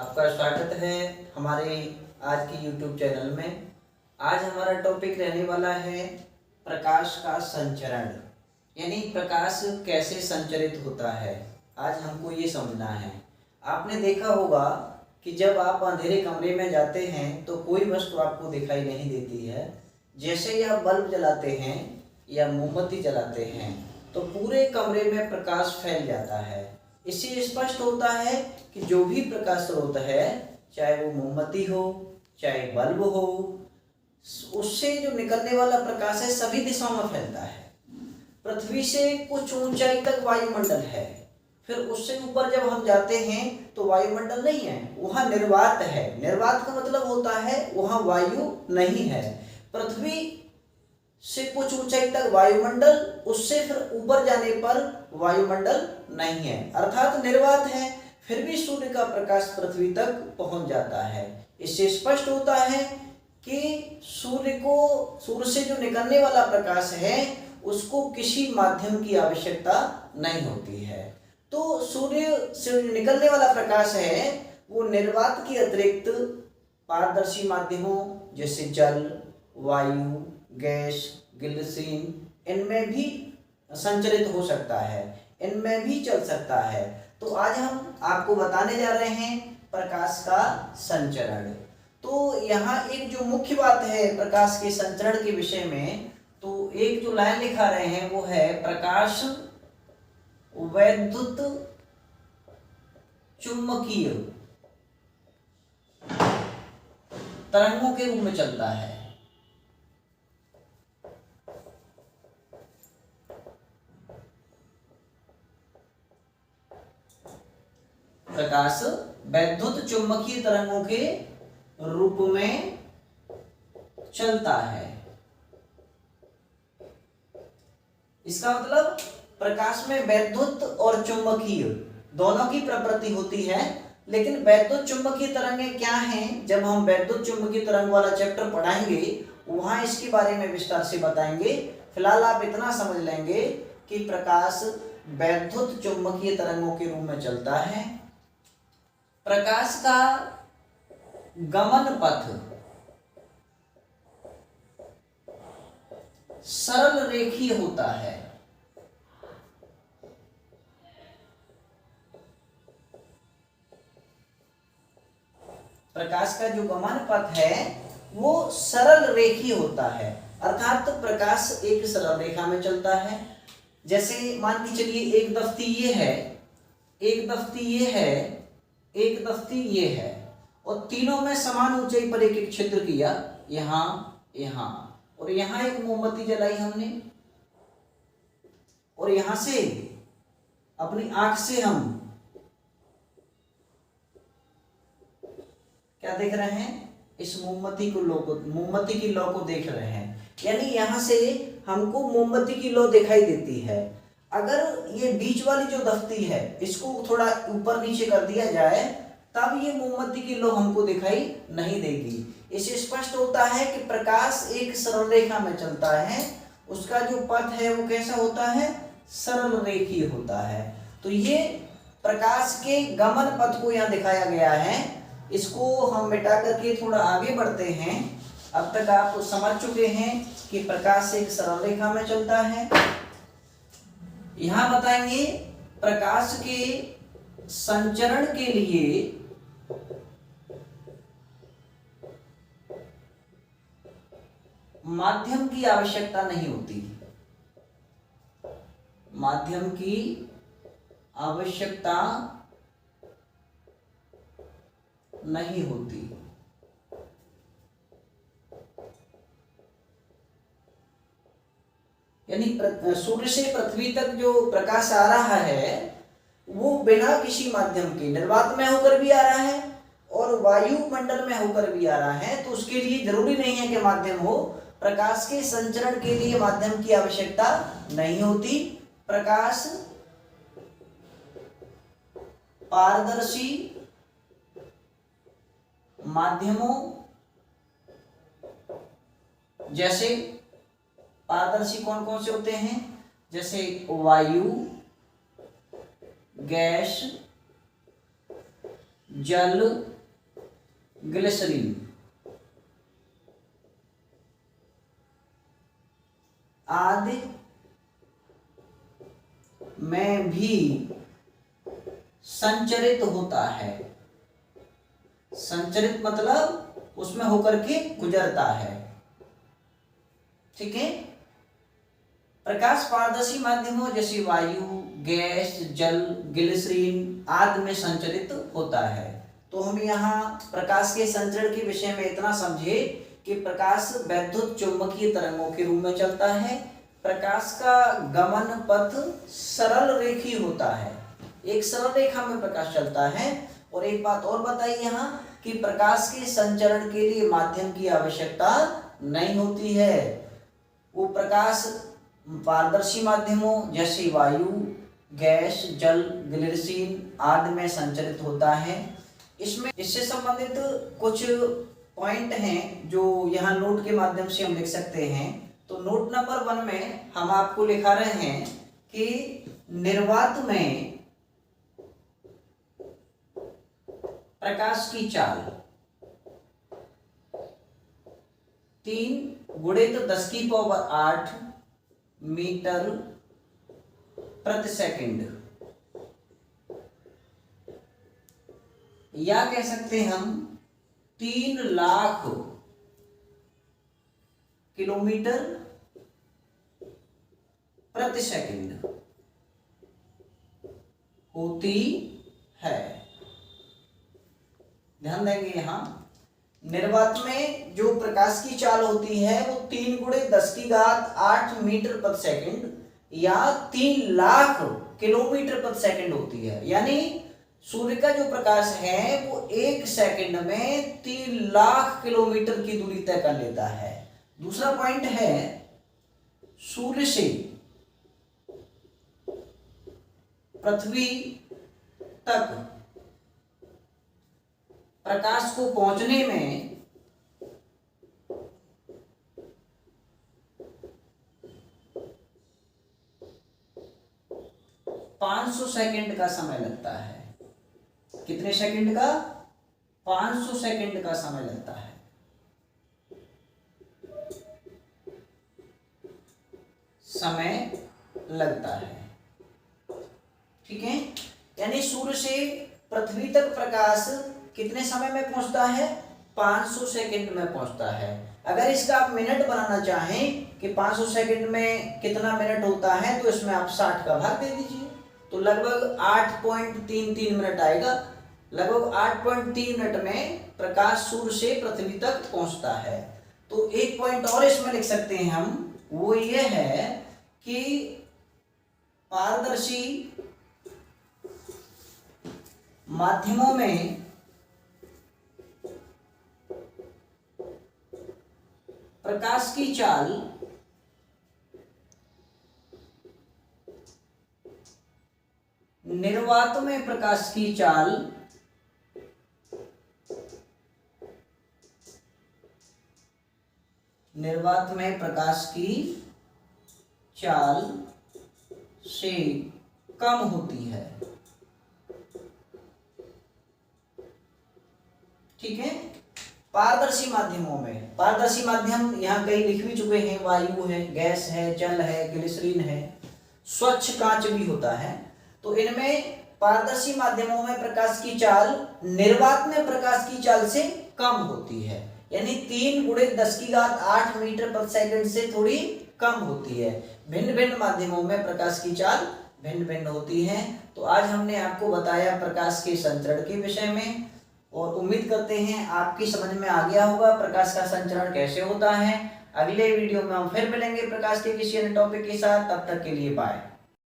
आपका स्वागत है हमारे आज की YouTube चैनल में। आज हमारा टॉपिक रहने वाला है प्रकाश का संचरण, यानी प्रकाश कैसे संचरित होता है। आज हमको ये समझना है। आपने देखा होगा कि जब आप अंधेरे कमरे में जाते हैं तो कोई वस्तु आपको दिखाई नहीं देती है। जैसे ही आप बल्ब जलाते हैं या मोमबत्ती जलाते हैं तो पूरे कमरे में प्रकाश फैल जाता है। इससे स्पष्ट होता है कि जो भी प्रकाश स्रोत है, चाहे वो मोमबत्ती हो चाहे बल्ब हो, उससे जो निकलने वाला प्रकाश है सभी दिशाओं में फैलता है। पृथ्वी से कुछ ऊंचाई तक वायुमंडल है, फिर उससे ऊपर जब हम जाते हैं तो वायुमंडल नहीं है, वहाँ निर्वात है। निर्वात का मतलब होता है वहाँ वायु नहीं है। पृथ्वी से कुछ ऊंचाई तक वायुमंडल, उससे फिर ऊपर जाने पर वायुमंडल नहीं है, अर्थात निर्वात है। फिर भी सूर्य का प्रकाश पृथ्वी तक पहुंच जाता है। इससे स्पष्ट होता है कि सूर्य से जो निकलने वाला प्रकाश है उसको किसी माध्यम की आवश्यकता नहीं होती है। तो सूर्य से निकलने वाला प्रकाश है वो निर्वात के अतिरिक्त पारदर्शी माध्यमों जैसे जल, वायु, गैस, ग्लिसरीन, इनमें भी संचरित हो सकता है, इनमें भी चल सकता है। तो आज हम आपको बताने जा रहे हैं प्रकाश का संचरण। तो यहाँ एक जो मुख्य बात है प्रकाश के संचरण के विषय में, तो एक जो लाइन लिखा रहे हैं वो है प्रकाश वैद्युत चुंबकीय तरंगों के रूप में चलता है। प्रकाश वैद्युत चुंबकीय तरंगों के रूप में चलता है। इसका मतलब प्रकाश में वैद्युत और चुंबकीय दोनों की प्रवृत्ति होती है। लेकिन वैद्युत चुंबकीय तरंगें क्या हैं, जब हम वैद्युत चुंबकीय तरंग वाला चैप्टर पढ़ाएंगे वहां इसके बारे में विस्तार से बताएंगे। फिलहाल आप इतना समझ लेंगे कि प्रकाश वैद्युत चुंबकीय तरंगों के रूप में चलता है। प्रकाश का गमन पथ सरल रेखीय होता है। प्रकाश का जो गमन पथ है वो सरल रेखीय होता है, अर्थात प्रकाश एक सरल रेखा में चलता है। जैसे मान के चलिए एक दफ्ती ये है, एक दफ्ती ये है, एक दफ्ती ये है, और तीनों में समान ऊंचाई पर एक एक छिद्र किया, यहाँ, यहाँ और यहाँ एक मोमबत्ती जलाई हमने, और यहां से अपनी आंख से हम क्या देख रहे हैं, इस मोमबत्ती की लौ को देख रहे हैं। यानी यहां से हमको मोमबत्ती की लौ दिखाई देती है। अगर ये बीच वाली जो दफ्ती है इसको थोड़ा ऊपर नीचे कर दिया जाए तब ये मोमबत्ती की लौ हमको दिखाई नहीं देगी। इससे स्पष्ट होता है कि प्रकाश एक सरल रेखा में चलता है, उसका जो पथ है वो कैसा होता है, सरल रेखीय होता है। तो ये प्रकाश के गमन पथ को यहाँ दिखाया गया है। इसको हम मिटा करके थोड़ा आगे बढ़ते हैं। अब तक आप समझ चुके हैं कि प्रकाश एक सरल रेखा में चलता है। यहां बताएंगे प्रकाश के संचरण के लिए माध्यम की आवश्यकता नहीं होती। माध्यम की आवश्यकता नहीं होती। यानी सूर्य से पृथ्वी तक जो प्रकाश आ रहा है वो बिना किसी माध्यम के निर्वात में होकर भी आ रहा है और वायुमंडल में होकर भी आ रहा है। तो उसके लिए जरूरी नहीं है कि माध्यम हो। प्रकाश के संचरण के लिए माध्यम की आवश्यकता नहीं होती। प्रकाश पारदर्शी माध्यमों जैसे, पारदर्शी कौन कौन से होते हैं, जैसे वायु, गैस, जल, ग्लिसरीन आदि में भी संचरित होता है। संचरित मतलब उसमें होकर के गुजरता है। ठीक है। प्रकाश पारदर्शी माध्यमों जैसे वायु, गैस, जल, ग्लिसरीन आदि में संचरित होता है। तो हम यहाँ प्रकाश के संचरण के विषय में इतना समझे कि प्रकाश वैद्युत चुंबकीय तरंगों के रूप में चलता है। प्रकाश का गमन पथ सरल रेखी होता है, एक सरल रेखा में प्रकाश चलता है। और एक बात और बताइए यहाँ कि प्रकाश के संचरण के लिए माध्यम की आवश्यकता नहीं होती है। वो प्रकाश पारदर्शी माध्यमों जैसे वायु, गैस, जल, ग्लिसरीन आदि में संचरित होता है। इसमें इससे संबंधित कुछ पॉइंट हैं जो यहाँ नोट के माध्यम से हम लिख सकते हैं। तो नोट नंबर 1 में हम आपको लिखा रहे हैं कि निर्वात में प्रकाश की चाल 3 × 10⁸ मीटर प्रति सेकंड, या कह सकते हैं हम 3 लाख किलोमीटर प्रति सेकंड होती है। ध्यान देंगे यहाँ निर्वात में जो प्रकाश की चाल होती है वो 3 × 10⁸ मीटर प्रति सेकंड या 3 लाख किलोमीटर प्रति सेकंड होती है। यानी सूर्य का जो प्रकाश है वो 1 सेकंड में 3 लाख किलोमीटर की दूरी तय कर लेता है। दूसरा पॉइंट है सूर्य से पृथ्वी तक प्रकाश को पहुंचने में 500 सेकंड का समय लगता है। कितने सेकंड का? 500 सेकंड का समय लगता है। समय लगता है। ठीक है। यानी सूर्य से पृथ्वी तक प्रकाश कितने समय में पहुंचता है? 500 सेकंड में पहुंचता है। अगर इसका आप मिनट बनाना चाहें कि 500 सेकंड में कितना मिनट होता है तो इसमें आप 60 का भाग दे दीजिए, तो लगभग 8.33 मिनट आएगा। लगभग 8.3 मिनट में प्रकाश सूर्य से पृथ्वी तक पहुंचता है। तो एक पॉइंट और इसमें लिख सकते हैं हम, वो ये है कि पारदर्शी माध्यमों में प्रकाश की चाल निर्वात में प्रकाश की चाल निर्वात में प्रकाश की चाल से कम होती है। ठीक है। पारदर्शी माध्यमों में, पारदर्शी माध्यम यहाँ कई लिख भी चुके हैं, वायु है, गैस है, जल है, ग्लिसरीन है, स्वच्छ कांच भी होता है। तो इनमें पारदर्शी माध्यमों में प्रकाश की चाल निर्वात में प्रकाश की चाल से कम होती है। यानी 3 × 10⁸ मीटर प्रति सेकंड से थोड़ी कम होती है। भिन्न भिन्न माध्यमों में प्रकाश की चाल भिन्न भिन्न होती है। तो आज हमने आपको बताया प्रकाश के संचरण के विषय में, और उम्मीद करते हैं आपकी समझ में आ गया होगा प्रकाश का संचरण कैसे होता है। अगले वीडियो में हम फिर मिलेंगे प्रकाश के किसी अन्य टॉपिक के साथ। तब तक के लिए बाय।